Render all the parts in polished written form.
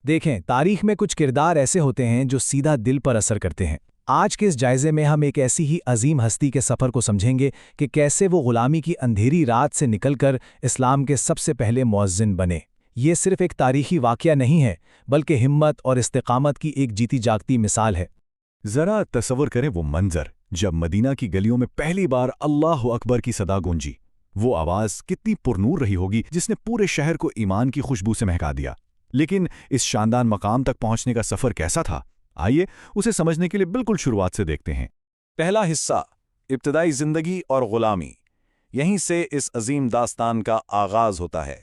دیکھیں، تاریخ میں کچھ کردار ایسے ہوتے ہیں جو سیدھا دل پر اثر کرتے ہیں۔ آج کے اس جائزے میں ہم ایک ایسی ہی عظیم ہستی کے سفر کو سمجھیں گے کہ کیسے وہ غلامی کی اندھیری رات سے نکل کر اسلام کے سب سے پہلے مؤذن بنے۔ یہ صرف ایک تاریخی واقعہ نہیں ہے، بلکہ ہمت اور استقامت کی ایک جیتی جاگتی مثال ہے۔ ذرا تصور کریں وہ منظر جب مدینہ کی گلیوں میں پہلی بار اللہ اکبر کی صدا گونجی۔ وہ آواز کتنی پرنور رہی ہوگی جس نے پورے شہر کو ایمان کی خوشبو سے مہکا دیا۔ لیکن اس شاندار مقام تک پہنچنے کا سفر کیسا تھا؟ آئیے اسے سمجھنے کے لیے بالکل شروعات سے دیکھتے ہیں۔ پہلا حصہ، ابتدائی زندگی اور غلامی۔ یہیں سے اس عظیم داستان کا آغاز ہوتا ہے۔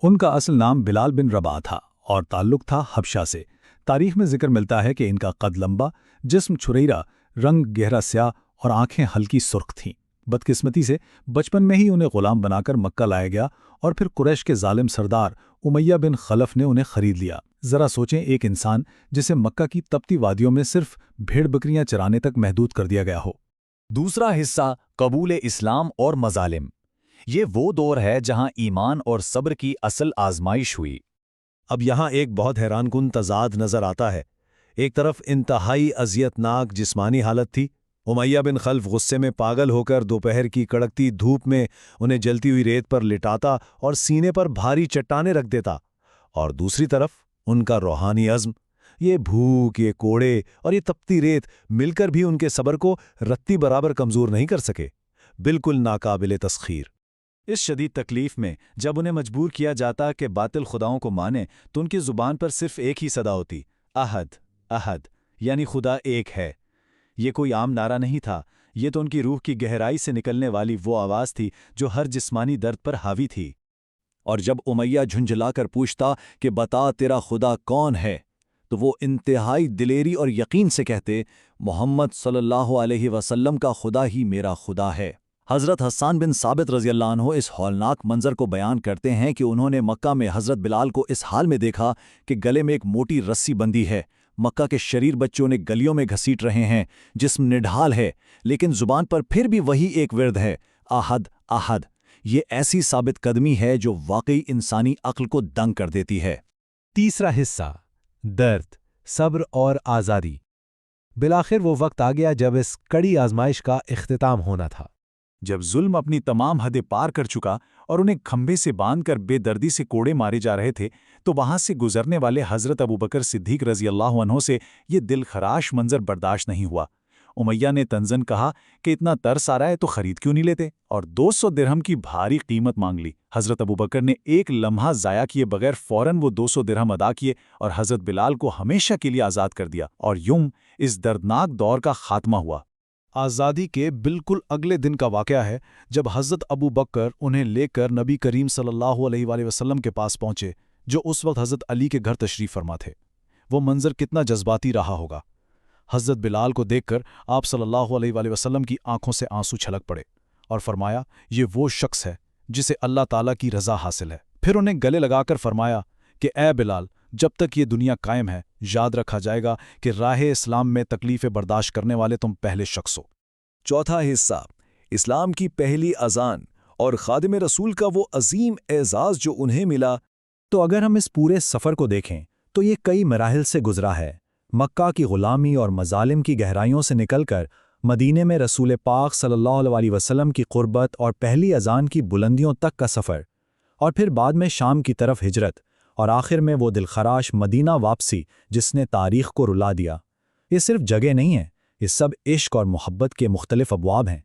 ان کا اصل نام بلال بن رباح تھا اور تعلق تھا حبشہ سے۔ تاریخ میں ذکر ملتا ہے کہ ان کا قد لمبا، جسم چھریرا، رنگ گہرا سیاہ اور آنکھیں ہلکی سرخ تھیں۔ بدقسمتی سے بچپن میں ہی انہیں غلام بنا کر مکہ لایا گیا اور پھر قریش کے ظالم سردار امیہ بن خلف نے انہیں خرید لیا۔ ذرا سوچیں، ایک انسان جسے مکہ کی تپتی وادیوں میں صرف بھیڑ بکریاں چرانے تک محدود کر دیا گیا ہو۔ دوسرا حصہ، قبول اسلام اور مظالم۔ یہ وہ دور ہے جہاں ایمان اور صبر کی اصل آزمائش ہوئی۔ اب یہاں ایک بہت حیران کن تضاد نظر آتا ہے۔ ایک طرف انتہائی اذیتناک جسمانی حالت تھی۔ امیہ بن خلف غصے میں پاگل ہو کر دوپہر کی کڑکتی دھوپ میں انہیں جلتی ہوئی ریت پر لٹاتا اور سینے پر بھاری چٹانیں رکھ دیتا، اور دوسری طرف ان کا روحانی عزم، یہ بھوک، یہ کوڑے اور یہ تپتی ریت مل کر بھی ان کے صبر کو رتی برابر کمزور نہیں کر سکے۔ بالکل ناقابل تسخیر۔ اس شدید تکلیف میں جب انہیں مجبور کیا جاتا کہ باطل خداؤں کو مانیں تو ان کی زبان پر صرف ایک ہی صدا ہوتی، احد، احد، یعنی خدا ایک ہے۔ یہ کوئی عام نعرہ نہیں تھا، یہ تو ان کی روح کی گہرائی سے نکلنے والی وہ آواز تھی جو ہر جسمانی درد پر حاوی تھی۔ اور جب امیہ جھنجھلا کر پوچھتا کہ بتا تیرا خدا کون ہے، تو وہ انتہائی دلیری اور یقین سے کہتے، محمد صلی اللہ علیہ وسلم کا خدا ہی میرا خدا ہے۔ حضرت حسان بن ثابت رضی اللہ عنہ اس ہولناک منظر کو بیان کرتے ہیں کہ انہوں نے مکہ میں حضرت بلال کو اس حال میں دیکھا کہ گلے میں ایک موٹی رسی بندی ہے۔ مکہ کے شریر بچوں نے گلیوں میں گھسیٹ رہے ہیں، جسم نڈھال ہے، لیکن زبان پر پھر بھی وہی ایک ورد ہے، احد، احد۔ یہ ایسی ثابت قدمی ہے جو واقعی انسانی عقل کو دنگ کر دیتی ہے۔ تیسرا حصہ، درد، صبر اور آزادی۔ بالآخر وہ وقت آ گیا جب اس کڑی آزمائش کا اختتام ہونا تھا۔ جب ظلم اپنی تمام حدیں پار کر چکا اور انہیں کھمبے سے باندھ کر بے دردی سے کوڑے مارے جا رہے تھے، تو وہاں سے گزرنے والے حضرت ابوبکر صدیق رضی اللہ عنہ سے یہ دل خراش منظر برداشت نہیں ہوا۔ امیہ نے طنزاً کہا کہ اتنا ترس آ رہا ہے تو خرید کیوں نہیں لیتے، اور 200 درہم کی بھاری قیمت مانگ لی۔ حضرت ابوبکر نے ایک لمحہ ضائع کیے بغیر فوراً وہ 200 درہم ادا کیے اور حضرت بلال کو ہمیشہ کے لیے آزاد کر دیا، اور یوں اس دردناک دور کا خاتمہ ہوا۔ آزادی کے بالکل اگلے دن کا واقعہ ہے جب حضرت ابو بکر انہیں لے کر نبی کریم صلی اللہ علیہ وآلہ وسلم کے پاس پہنچے، جو اس وقت حضرت علی کے گھر تشریف فرما تھے۔ وہ منظر کتنا جذباتی رہا ہوگا۔ حضرت بلال کو دیکھ کر آپ صلی اللہ علیہ وآلہ وسلم کی آنکھوں سے آنسو چھلک پڑے اور فرمایا، یہ وہ شخص ہے جسے اللہ تعالیٰ کی رضا حاصل ہے۔ پھر انہیں گلے لگا کر فرمایا کہ اے بلال، جب تک یہ دنیا قائم ہے، یاد رکھا جائے گا کہ راہ اسلام میں تکلیفیں برداشت کرنے والے تم پہلے شخص ہو۔ چوتھا حصہ، اسلام کی پہلی اذان اور خادم رسول کا وہ عظیم اعزاز جو انہیں ملا۔ تو اگر ہم اس پورے سفر کو دیکھیں تو یہ کئی مراحل سے گزرا ہے۔ مکہ کی غلامی اور مظالم کی گہرائیوں سے نکل کر مدینے میں رسول پاک صلی اللہ علیہ وسلم کی قربت اور پہلی اذان کی بلندیوں تک کا سفر، اور پھر بعد میں شام کی طرف ہجرت، اور آخر میں وہ دلخراش مدینہ واپسی جس نے تاریخ کو رلا دیا۔ یہ صرف جگہ نہیں ہے، یہ سب عشق اور محبت کے مختلف ابواب ہیں۔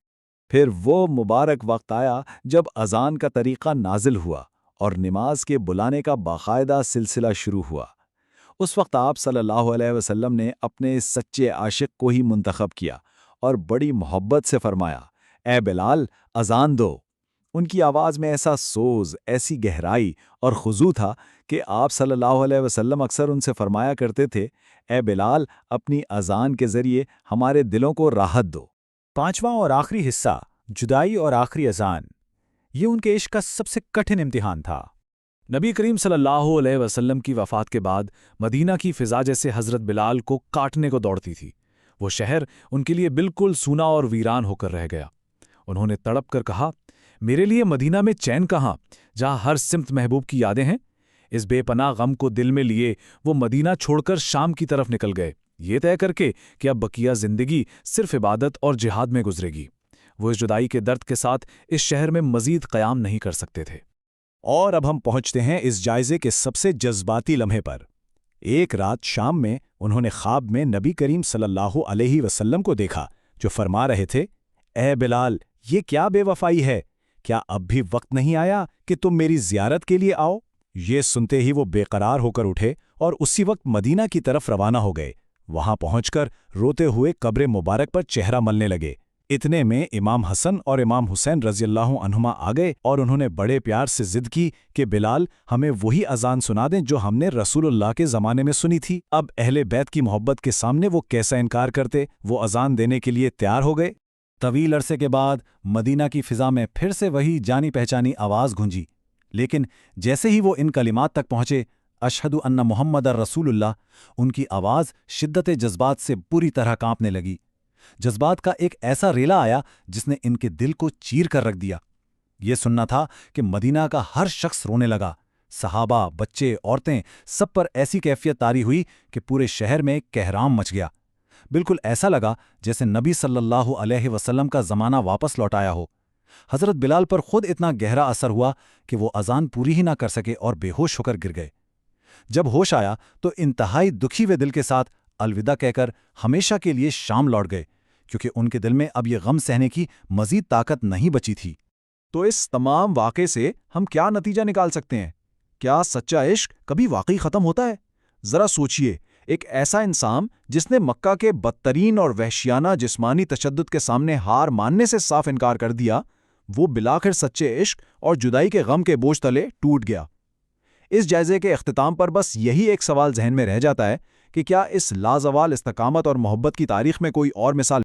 پھر وہ مبارک وقت آیا جب اذان کا طریقہ نازل ہوا اور نماز کے بلانے کا باقاعدہ سلسلہ شروع ہوا۔ اس وقت آپ صلی اللہ علیہ وسلم نے اپنے اس سچے عاشق کو ہی منتخب کیا اور بڑی محبت سے فرمایا، اے بلال، اذان دو۔ ان کی آواز میں ایسا سوز، ایسی گہرائی اور خضوع تھا کہ آپ صلی اللہ علیہ وسلم اکثر ان سے فرمایا کرتے تھے، اے بلال، اپنی اذان کے ذریعے ہمارے دلوں کو راحت دو۔ پانچواں اور آخری حصہ، جدائی اور آخری اذان۔ یہ ان کے عشق کا سب سے کٹھن امتحان تھا۔ نبی کریم صلی اللہ علیہ وسلم کی وفات کے بعد مدینہ کی فضا جیسے حضرت بلال کو کاٹنے کو دوڑتی تھی۔ وہ شہر ان کے لیے بالکل سونا اور ویران ہو کر رہ گیا۔ انہوں نے تڑپ کر کہا، میرے لیے مدینہ میں چین کہاں، جہاں ہر سمت محبوب کی یادیں ہیں۔ اس بے پناہ غم کو دل میں لیے وہ مدینہ چھوڑ کر شام کی طرف نکل گئے، یہ طے کر کے کہ اب بقیہ زندگی صرف عبادت اور جہاد میں گزرے گی۔ وہ اس جدائی کے درد کے ساتھ اس شہر میں مزید قیام نہیں کر سکتے تھے۔ اور اب ہم پہنچتے ہیں اس جائزے کے سب سے جذباتی لمحے پر۔ ایک رات شام میں انہوں نے خواب میں نبی کریم صلی اللہ علیہ وسلم کو دیکھا، جو فرما رہے تھے، اے بلال، یہ کیا بے وفائی ہے؟ کیا اب بھی وقت نہیں آیا کہ تم میری زیارت کے لیے آؤ؟ یہ سنتے ہی وہ بے قرار ہو کر اٹھے اور اسی وقت مدینہ کی طرف روانہ ہو گئے۔ وہاں پہنچ کر روتے ہوئے قبر مبارک پر چہرہ ملنے لگے۔ اتنے میں امام حسن اور امام حسین رضی اللہ عنہما آ گئے اور انہوں نے بڑے پیار سے ضد کی کہ بلال، ہمیں وہی اذان سنا دیں جو ہم نے رسول اللہ کے زمانے میں سنی تھی۔ اب اہل بیت کی محبت کے سامنے وہ کیسا انکار کرتے؟ وہ اذان دینے کے لیے تیار ہو گئے۔ طویل عرصے کے بعد مدینہ کی فضا میں پھر سے وہی جانی پہچانی آواز گونجی، لیکن جیسے ہی وہ ان کلمات تک پہنچے، اشہد ان محمد رسول اللہ، ان کی آواز شدت جذبات سے پوری طرح کانپنے لگی۔ جذبات کا ایک ایسا ریلا آیا جس نے ان کے دل کو چیر کر رکھ دیا۔ یہ سننا تھا کہ مدینہ کا ہر شخص رونے لگا، صحابہ، بچے، عورتیں، سب پر ایسی کیفیت طاری ہوئی کہ پورے شہر میں کہرام مچ گیا۔ بالکل ایسا لگا جیسے نبی صلی اللہ علیہ وسلم کا زمانہ واپس لوٹایا ہو۔ حضرت بلال پر خود اتنا گہرا اثر ہوا کہ وہ اذان پوری ہی نہ کر سکے اور بے ہوش ہو کر گر گئے۔ جب ہوش آیا تو انتہائی دکھی ہوئے دل کے ساتھ الوداع کہہ کر ہمیشہ کے لیے شام لوٹ گئے، کیونکہ ان کے دل میں اب یہ غم سہنے کی مزید طاقت نہیں بچی تھی۔ تو اس تمام واقعے سے ہم کیا نتیجہ نکال سکتے ہیں؟ کیا سچا عشق کبھی واقعی ختم ہوتا ہے؟ ذرا سوچئے، ایک ایسا انسان جس نے مکہ کے بدترین اور وحشیانہ جسمانی تشدد کے سامنے ہار ماننے سے صاف انکار کر دیا، وہ بلاخر سچے عشق اور جدائی کے غم کے بوجھ تلے ٹوٹ گیا۔ اس جائزے کے اختتام پر بس یہی ایک سوال ذہن میں رہ جاتا ہے کہ کیا اس لازوال استقامت اور محبت کی تاریخ میں کوئی اور مثال